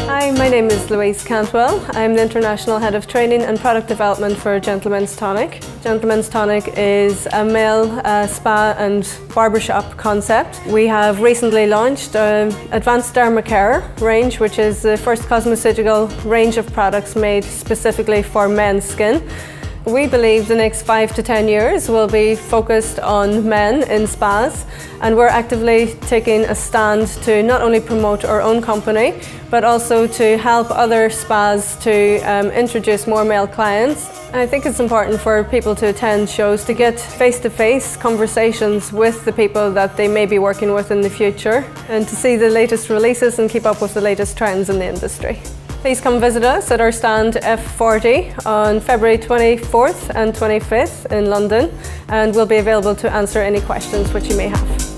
Hi, my name is Louise Cantwell. I'm the International Head of Training and Product Development for Gentlemen's Tonic. Gentlemen's Tonic is a male spa and barbershop concept. We have recently launched an Advanced Derma-Care range, which is the first cosmeceutical range of products made specifically for men's skin. We believe the next 5 to 10 years will be focused on men in spas, and we're actively taking a stand to not only promote our own company, but also to help other spas to introduce more male clients. I think it's important for people to attend shows to get face-to-face conversations with the people that they may be working with in the future, and to see the latest releases and keep up with the latest trends in the industry. Please come visit us at our stand F40 on February 24th and 25th in London, and we'll be available to answer any questions which you may have.